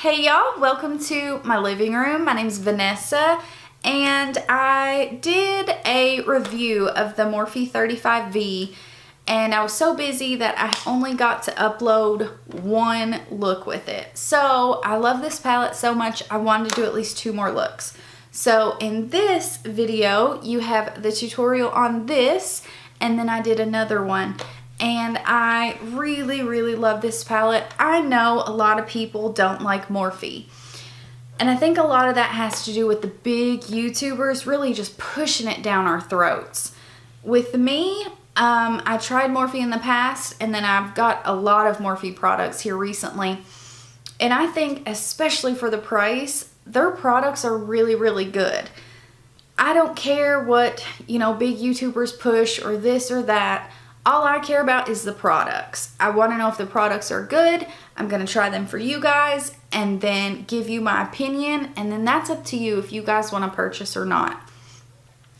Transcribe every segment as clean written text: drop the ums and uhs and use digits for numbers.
Hey y'all, welcome to my living room. My name's Vanessa and I did a review of the Morphe 35V and I was so busy that I only got to upload one look with it. So I love this palette so much I wanted to do at least 2 more looks. So in this video you have the tutorial on this and then I did another one. And I really love this palette. I know a lot of people don't like Morphe. And I think a lot of that has to do with the big YouTubers really just pushing it down our throats. With me, I tried Morphe in the past and then I've got a lot of Morphe products here recently. And I think especially for the price, their products are really good. I don't care what, big YouTubers push or this or that. All I care about is the products. I want to know if the products are good. I'm going to try them for you guys and then give you my opinion. And then that's up to you if you guys want to purchase or not.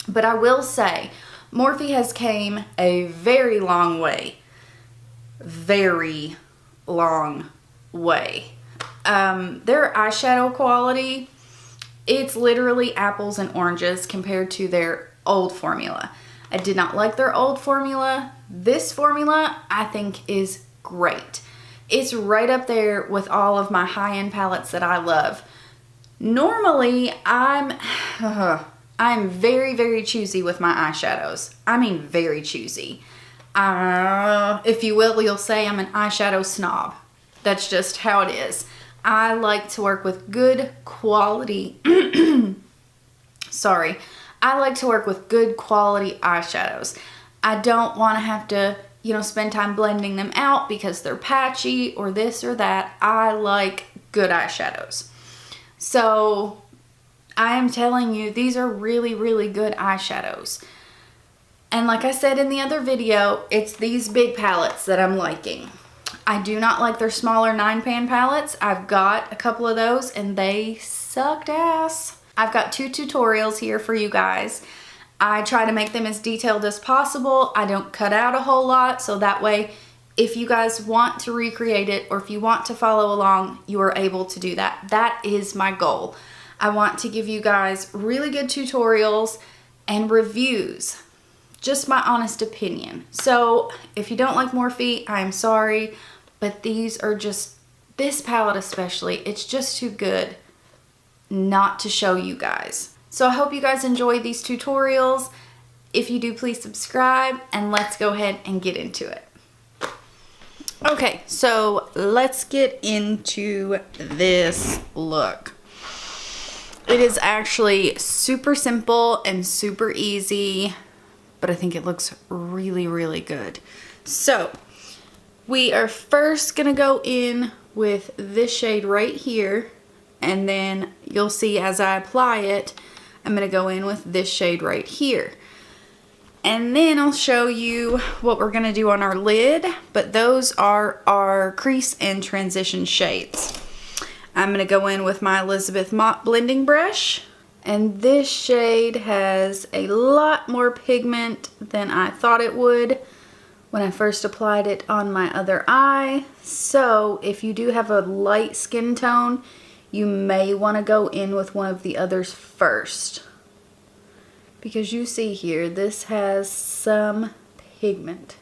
But I will say, Morphe has came a very long way. Very long way. Their eyeshadow quality, it's literally apples and oranges compared to their old formula. I did not like their old formula. This formula, I think, is great. It's right up there with all of my high-end palettes that I love. Normally, I'm very choosy with my eyeshadows. I mean, very choosy. If you will, you'll say I'm an eyeshadow snob. That's just how it is. I like to work with good quality. Sorry. I like to work with good quality eyeshadows. I don't want to have to, spend time blending them out because they're patchy or this or that. I like good eyeshadows. So I am telling you, these are really good eyeshadows. And like I said in the other video, it's these big palettes that I'm liking. I do not like their smaller 9-pan palettes. I've got a couple of those and they sucked ass. I've got 2 tutorials here for you guys. I try to make them as detailed as possible. I don't cut out a whole lot, so that way if you guys want to recreate it or if you want to follow along, you are able to do that. That is my goal. I want to give you guys really good tutorials and reviews. Just my honest opinion. So if you don't like Morphe, I am sorry, but these are just, this palette especially, it's just too good not to show you guys. So I hope you guys enjoy these tutorials. If you do, please subscribe and let's go ahead and get into it. Okay, so let's get into this look. It is actually super simple and super easy, but I think it looks really good. So we are first gonna go in with this shade right here. And then you'll see as I apply it, I'm going to go in with this shade right here. And then I'll show you what we're going to do on our lid. But those are our crease and transition shades. I'm going to go in with my Elizabeth Mott blending brush. And this shade has a lot more pigment than I thought it would when I first applied it on my other eye. So if you do have a light skin tone, you may want to go in with one of the others first. Because you see here, this has some pigment.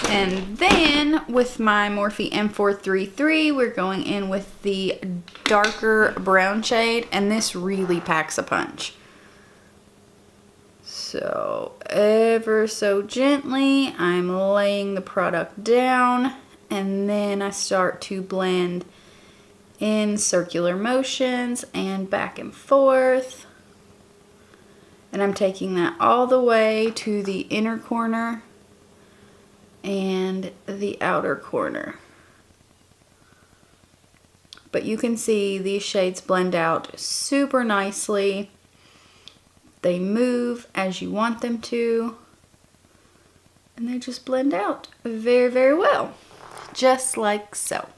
And then with my Morphe M433, we're going in with the darker brown shade. And this really packs a punch. So ever so gently, I'm laying the product down. And then I start to blend in circular motions and back and forth. And I'm taking that all the way to the inner corner and the outer corner. But you can see these shades blend out super nicely. They move as you want them to. And they just blend out very well. Just like so.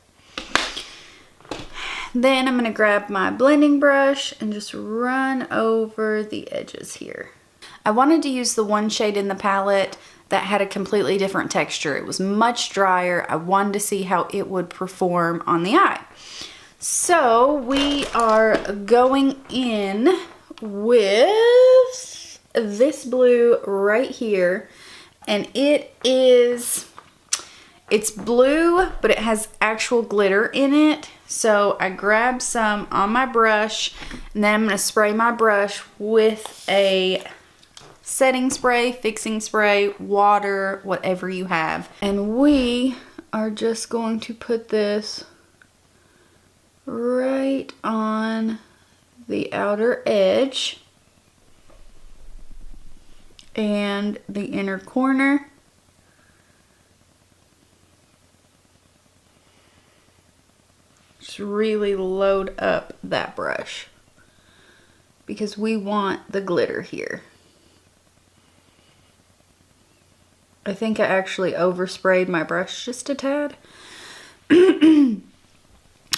Then I'm going to grab my blending brush and just run over the edges here. I wanted to use the one shade in the palette that had a completely different texture. It was much drier. I wanted to see how it would perform on the eye. So we are going in with this blue right here, and it's blue, but it has actual glitter in it. So I grabbed some on my brush, and then I'm going to spray my brush with a setting spray, fixing spray, water, whatever you have. And we are just going to put this right on the outer edge and the inner corner. Just really load up that brush because we want the glitter here. I think I actually oversprayed my brush just a tad.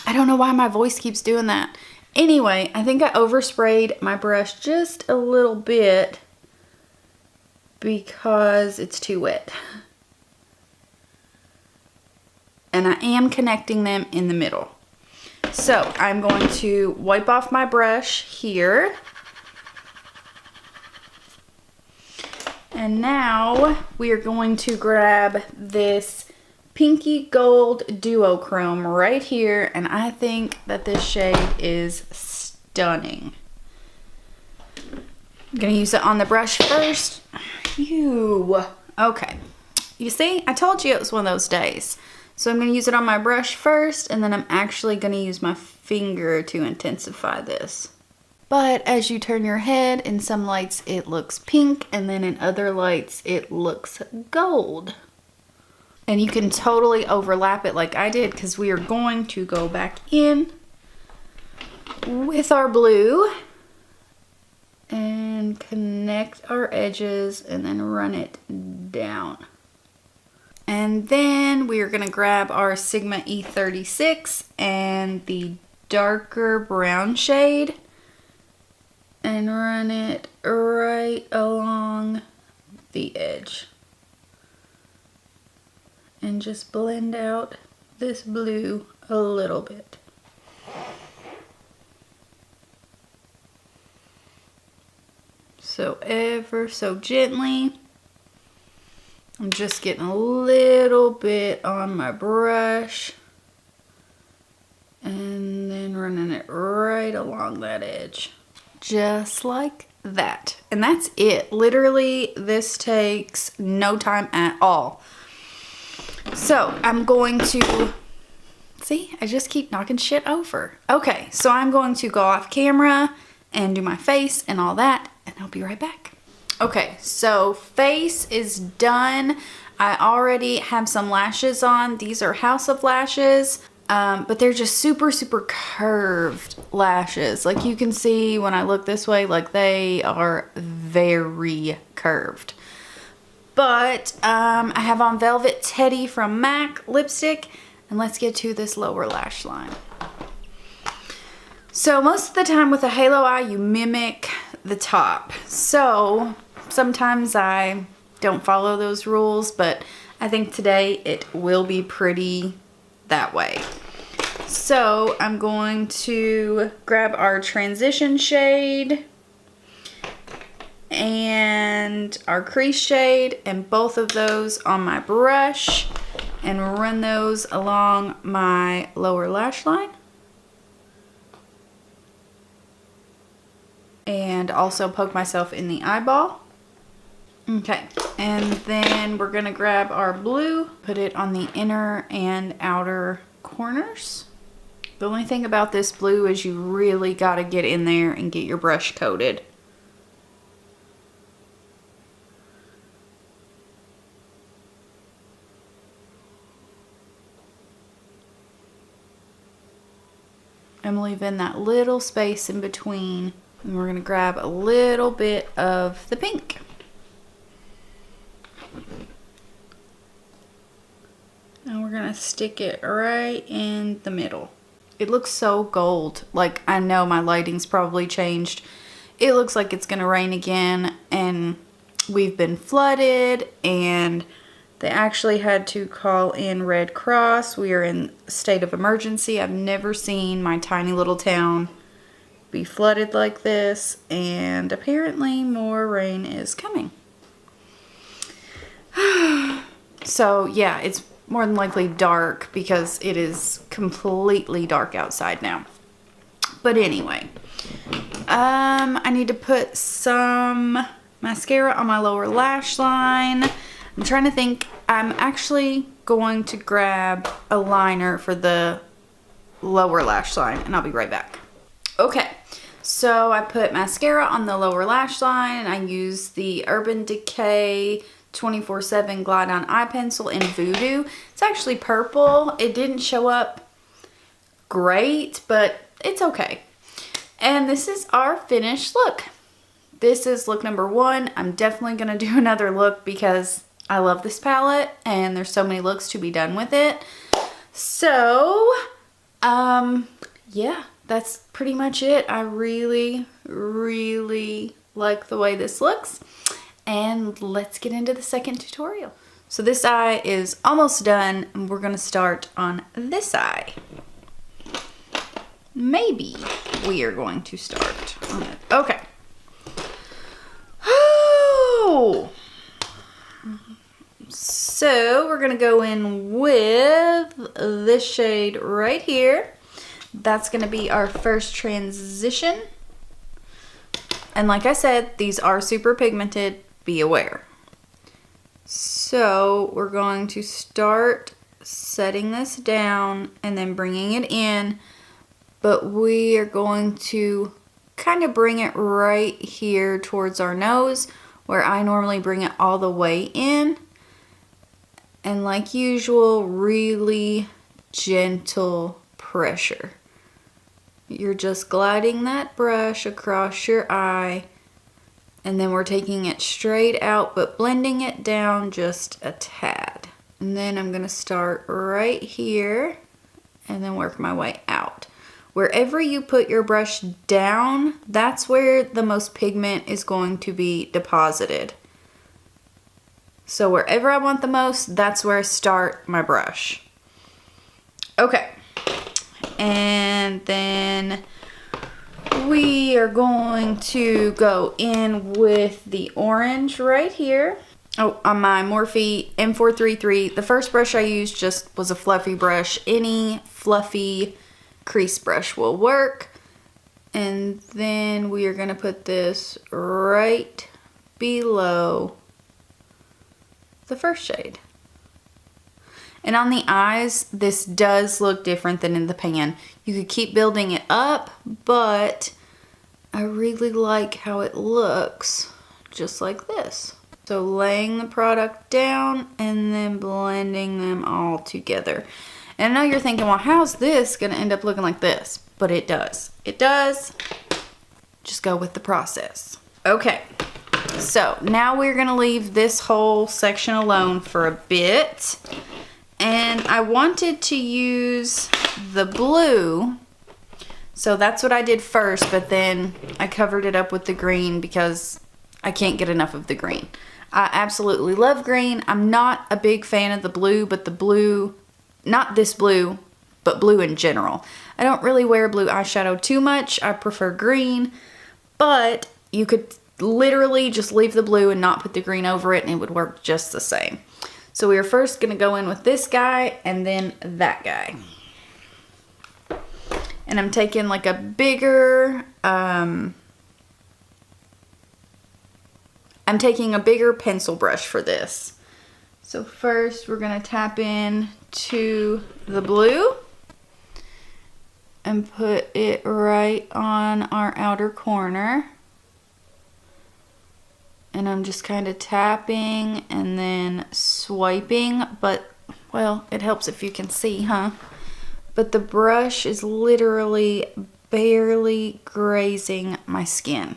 I don't know why my voice keeps doing that. Anyway, I think I oversprayed my brush just a little bit because it's too wet. And I am connecting them in the middle. So I'm going to wipe off my brush here. And now we are going to grab this pinky gold duochrome right here, and I think that this shade is stunning. I'm gonna use it on the brush first. Okay, you see, I told you it was one of those days. So I'm gonna use it on my brush first, and then I'm actually gonna use my finger to intensify this. But as you turn your head, in some lights it looks pink, and then in other lights it looks gold. And you can totally overlap it like I did, because we are going to go back in with our blue and connect our edges and then run it down. And then we are going to grab our Sigma E36 and the darker brown shade and run it right along the edge. And just blend out this blue a little bit. So ever so gently. I'm just getting a little bit on my brush. And then running it right along that edge. Just like that. And that's it. Literally, this takes no time at all. So I'm going to, see, I just keep knocking shit over. Okay, so I'm going to go off camera and do my face and all that, and I'll be right back. Okay, so face is done. I already have some lashes on. These are House of Lashes, but they're just super, super curved lashes. Like you can see when I look this way, like they are very curved. But I have on Velvet Teddy from MAC lipstick, and let's get to this lower lash line. So most of the time with a halo eye, you mimic the top. So sometimes I don't follow those rules, but I think today it will be pretty that way. So I'm going to grab our transition shade and our crease shade, and both of those on my brush, and run those along my lower lash line. And also poke myself in the eyeball. Okay, and then we're gonna grab our blue, put it on the inner and outer corners. The only thing about this blue is you really gotta get in there and get your brush coated. I'm leaving that little space in between, and we're gonna grab a little bit of the pink. And we're gonna stick it right in the middle. It looks so gold. Like, I know my lighting's probably changed. It looks like it's gonna rain again, and we've been flooded, and They actually had to call in Red Cross. We are in a state of emergency. I've never seen my tiny little town be flooded like this, and apparently more rain is coming. So yeah, it's more than likely dark because it is completely dark outside now. But anyway, I need to put some mascara on my lower lash line. I'm trying to think. I'm actually going to grab a liner for the lower lash line, and I'll be right back. Okay, so I put mascara on the lower lash line, and I use the Urban Decay 24/7 Glide On Eye Pencil in Voodoo. It's actually purple. It didn't show up great, but it's okay. And this is our finished look. This is look number 1. I'm definitely going to do another look because I love this palette and there's so many looks to be done with it. So, yeah, that's pretty much it. I really, really like the way this looks. And let's get into the second tutorial. So this eye is almost done, and we're gonna start on this eye. Maybe we are going to start on it. Okay. Oh! So we're gonna go in with this shade right here. That's gonna be our first transition. And like I said, these are super pigmented. Be aware. So we're going to start setting this down and then bringing it in, but we are going to kind of bring it right here towards our nose, where I normally bring it all the way in, and like usual, really gentle pressure. You're just gliding that brush across your eye, and then we're taking it straight out, but blending it down just a tad. And then I'm gonna start right here and then work my way out. Wherever you put your brush down, that's where the most pigment is going to be deposited. So wherever I want the most, that's where I start my brush. Okay, and then we are going to go in with the orange right here. Oh, on my Morphe M433, the first brush I used just was a fluffy brush. Any fluffy crease brush will work. And then we are going to put this right below the first shade. And on the eyes, this does look different than in the pan. You could keep building it up, but I really like how it looks just like this. So laying the product down and then blending them all together. And I know you're thinking, well, how's this gonna end up looking like this? But it does. It does. Just go with the process. Okay, so now we're gonna leave this whole section alone for a bit. And I wanted to use the blue, so that's what I did first, but then I covered it up with the green because I can't get enough of the green. I absolutely love green. I'm not a big fan of the blue, but the blue, not this blue, but blue in general. I don't really wear blue eyeshadow too much. I prefer green, but you could literally just leave the blue and not put the green over it and it would work just the same. So we are first going to go in with this guy and then that guy. And I'm taking like a bigger, I'm taking a bigger pencil brush for this. So first we're going to tap in to the blue and put it right on our outer corner. And I'm just kind of tapping and then swiping, but, well, it helps if you can see, huh? But the brush is literally barely grazing my skin.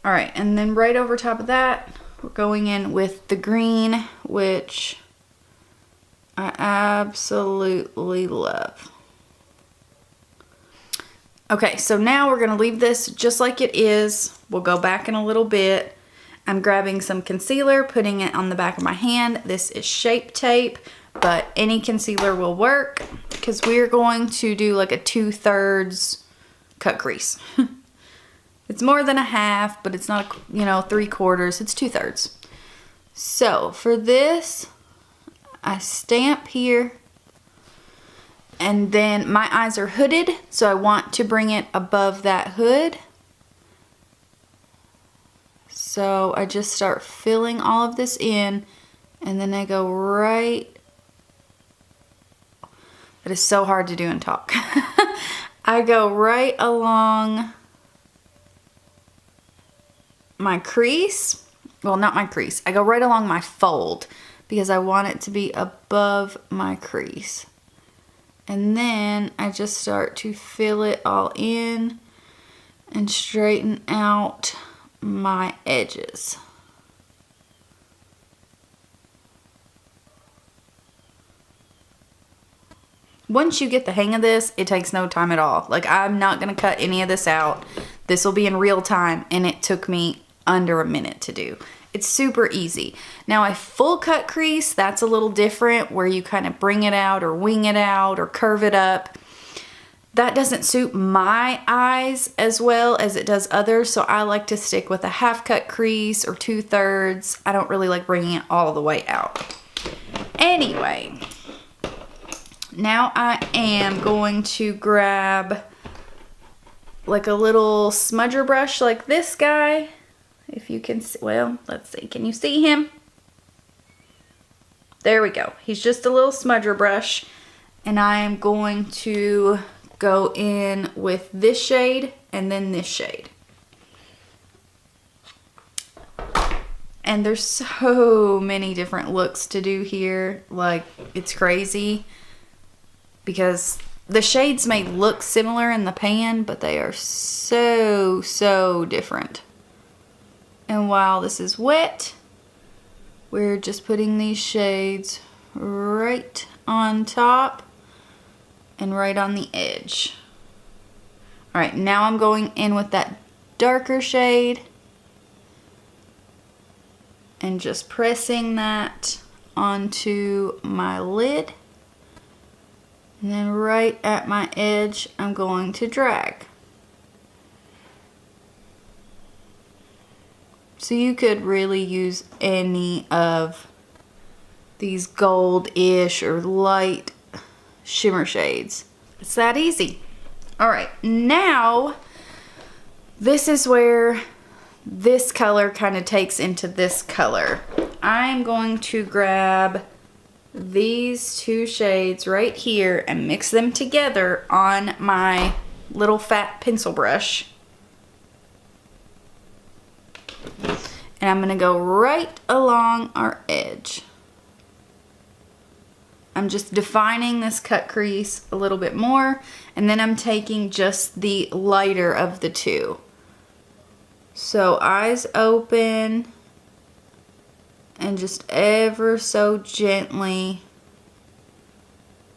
All right, and then right over top of that, we're going in with the green, which I absolutely love. Okay, so now we're gonna leave this just like it is. We'll go back in a little bit. I'm grabbing some concealer, putting it on the back of my hand. This is Shape Tape, but any concealer will work because we're going to do like a 2/3 cut crease. It's more than a half, but it's not, you know, 3/4. It's 2/3. So for this, I stamp here, and then my eyes are hooded, so I want to bring it above that hood. So I just start filling all of this in, and then I go right. It is so hard to do and talk. I go right along my crease. Well, not my crease. I go right along my fold because I want it to be above my crease. And then I just start to fill it all in and straighten out my edges. Once you get the hang of this, it takes no time at all. Like, I'm not going to cut any of this out. This will be in real time, and it took me under a minute to do. It's super easy. Now, a full cut crease, that's a little different, where you kind of bring it out or wing it out or curve it up. That doesn't suit my eyes as well as it does others, so I like to stick with a half cut crease or 2/3. I don't really like bringing it all the way out. Anyway, now I am going to grab like a little smudger brush like this guy. If you can see, well, let's see, can you see him? There we go. He's just a little smudger brush, and I am going to go in with this shade and then this shade. And there's so many different looks to do here. Like, it's crazy because the shades may look similar in the pan, but they are so different. And while this is wet, we're just putting these shades right on top and right on the edge. All right, now I'm going in with that darker shade and just pressing that onto my lid. And then right at my edge, I'm going to drag. So you could really use any of these gold-ish or light shimmer shades. It's that easy. All right, now this is where this color kind of takes into this color. I'm going to grab these two shades right here and mix them together on my little fat pencil brush. And I'm gonna go right along our edge. I'm just defining this cut crease a little bit more, and then I'm taking just the lighter of the two. So eyes open, and just ever so gently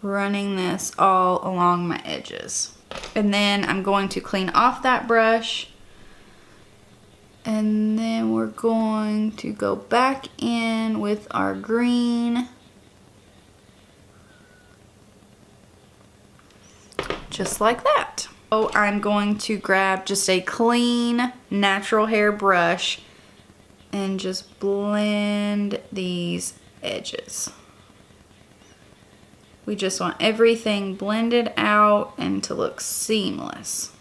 running this all along my edges. And then I'm going to clean off that brush, and then we're going to go back in with our green. Just like that. Oh, I'm going to grab just a clean natural hair brush and just blend these edges. We just want everything blended out and to look seamless.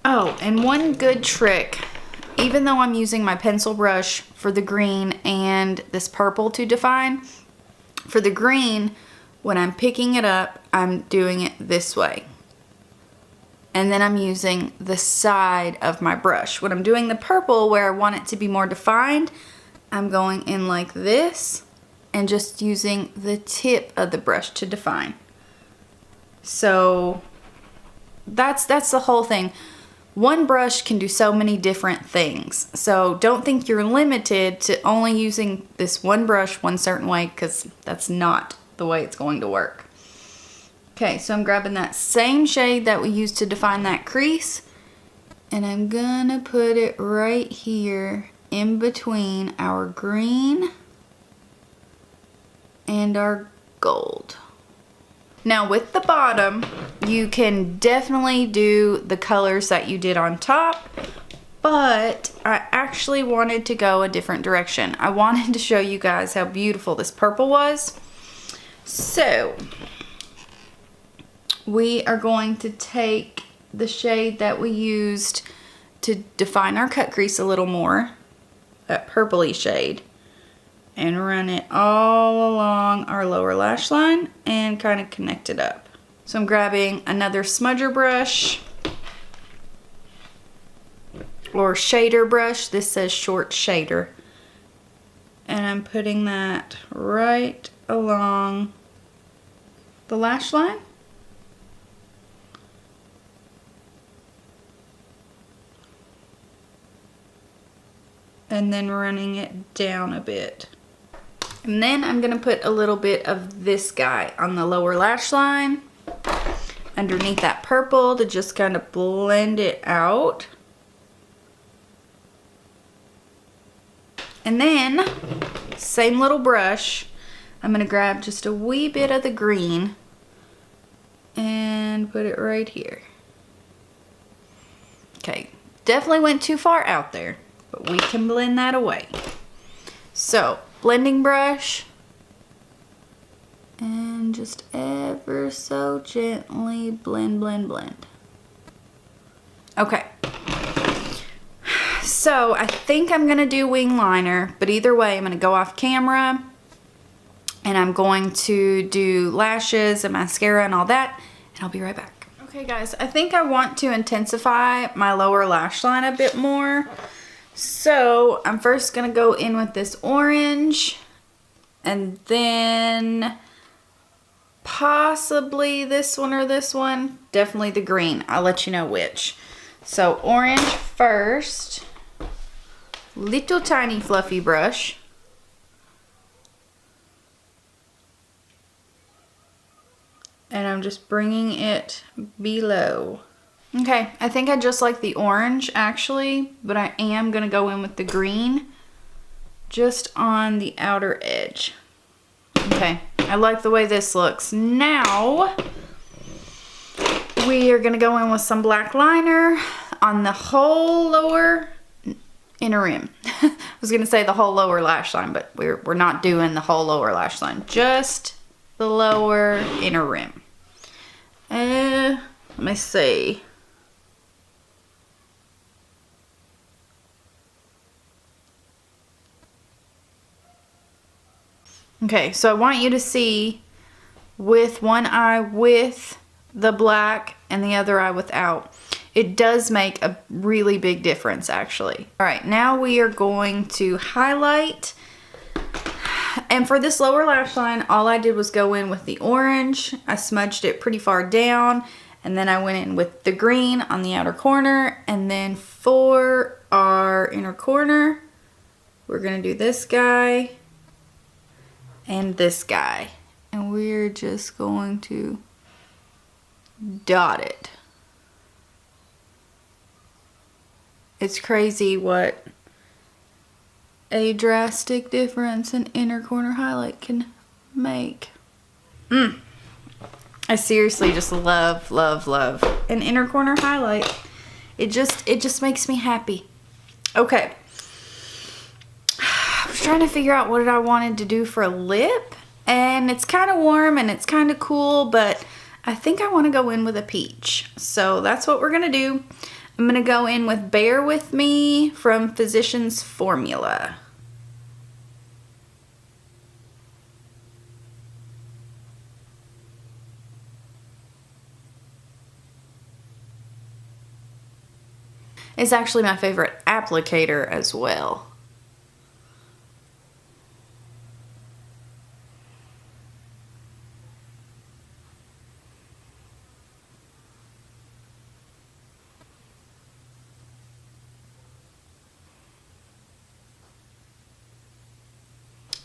Oh, and one good trick, even though I'm using my pencil brush for the green and this purple to define, for the green, when I'm picking it up, I'm doing it this way. And then I'm using the side of my brush. When I'm doing the purple, where I want it to be more defined, I'm going in like this and just using the tip of the brush to define. So that's the whole thing. One brush can do so many different things. So don't think you're limited to only using this one brush one certain way, because that's not the way it's going to work. Okay, so I'm grabbing that same shade that we used to define that crease, and I'm gonna put it right here in between our green and our gold. Now with the bottom, you can definitely do the colors that you did on top, but I actually wanted to go a different direction. I wanted to show you guys how beautiful this purple was. So we are going to take the shade that we used to define our cut crease a little more, that purpley shade, and run it all along our lower lash line and kind of connect it up. So I'm grabbing another smudger brush or shader brush. This says short shader. And I'm putting that right along the lash line. And then running it down a bit. And then I'm gonna put a little bit of this guy on the lower lash line underneath that purple to just kind of blend it out. And then, same little brush, I'm gonna grab just a wee bit of the green and put it right here. Okay, definitely went too far out there, but we can blend that away. So, blending brush, and just ever so gently blend, blend, blend. Okay. So, I think I'm gonna do wing liner, but either way, I'm gonna go off camera, and I'm going to do lashes and mascara and all that, and I'll be right back. Okay guys, I think I want to intensify my lower lash line a bit more. So I'm first gonna go in with this orange, and then possibly this one or this one. Definitely the green. I'll let you know which. So orange first. Little tiny fluffy brush. And I'm just bringing it below. Okay, I think I just like the orange actually, but I am gonna go in with the green just on the outer edge. Okay, I like the way this looks. Now, we are gonna go in with some black liner on the whole lower inner rim. I was gonna say the whole lower lash line, but we're not doing the whole lower lash line, just the lower inner rim. Let me see. Okay, so I want you to see with one eye with the black and the other eye without. It does make a really big difference actually. All right, now we are going to highlight. And for this lower lash line, all I did was go in with the orange. I smudged it pretty far down, and then I went in with the green on the outer corner. And then for our inner corner, we're gonna do this guy and this guy. And we're just going to dot it. It's crazy what a drastic difference in inner corner highlight can make. I seriously just love, love, love an inner corner highlight. It just makes me happy. Okay. I was trying to figure out what I wanted to do for a lip, and it's kind of warm and it's kind of cool, but I think I want to go in with a peach. So that's what we're gonna do. I'm gonna go in with Bear With Me from Physicians Formula. It's actually my favorite applicator as well.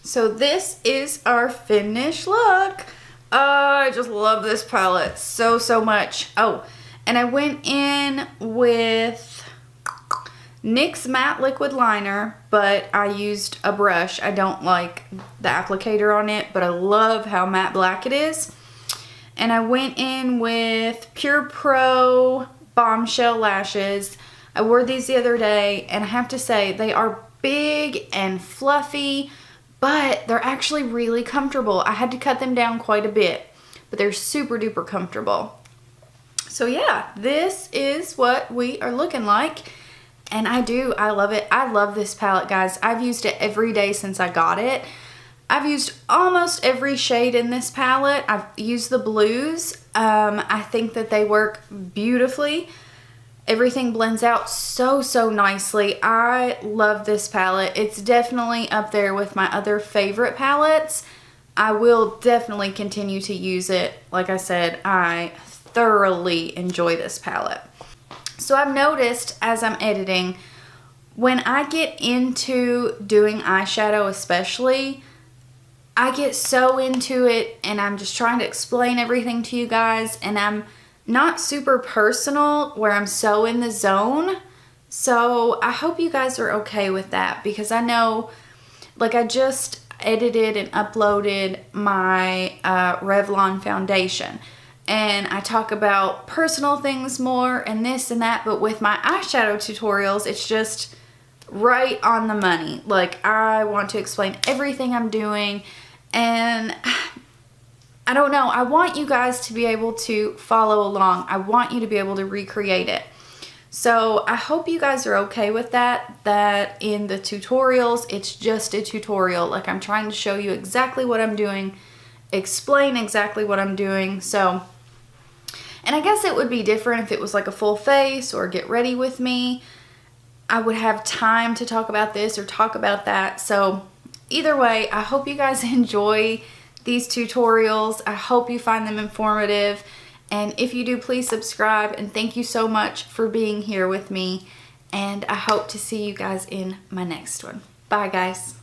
So this is our finished look. I just love this palette so much. Oh, and I went in with NYX matte liquid liner, but I used a brush. I don't like the applicator on it, but I love how matte black it is. And I went in with Pure Pro Bombshell lashes. I wore these the other day, and I have to say they are big and fluffy, but they're actually really comfortable. I had to cut them down quite a bit, but they're super duper comfortable. So yeah, this is what we are looking like. And I love it. I love this palette, guys. I've used it every day since I got it. I've used almost every shade in this palette. I've used the blues. I think that they work beautifully. Everything blends out so nicely. I love this palette. It's definitely up there with my other favorite palettes. I will definitely continue to use it. Like I said, I thoroughly enjoy this palette. So I've noticed as I'm editing, when I get into doing eyeshadow especially, I get so into it and I'm just trying to explain everything to you guys, and I'm not super personal where I'm so in the zone. So I hope you guys are okay with that, because I know, like, I just edited and uploaded my Revlon foundation, and I talk about personal things more and this and that, but with my eyeshadow tutorials, it's just right on the money. Like, I want to explain everything I'm doing, and I don't know, I want you guys to be able to follow along. I want you to be able to recreate it. So I hope you guys are okay with that, that in the tutorials, it's just a tutorial. Like, I'm trying to show you exactly what I'm doing, explain exactly what I'm doing. So, and I guess it would be different if it was like a full face or get ready with me. I would have time to talk about this or talk about that. So either way, I hope you guys enjoy these tutorials. I hope you find them informative. And if you do, please subscribe. And thank you so much for being here with me. And I hope to see you guys in my next one. Bye, guys.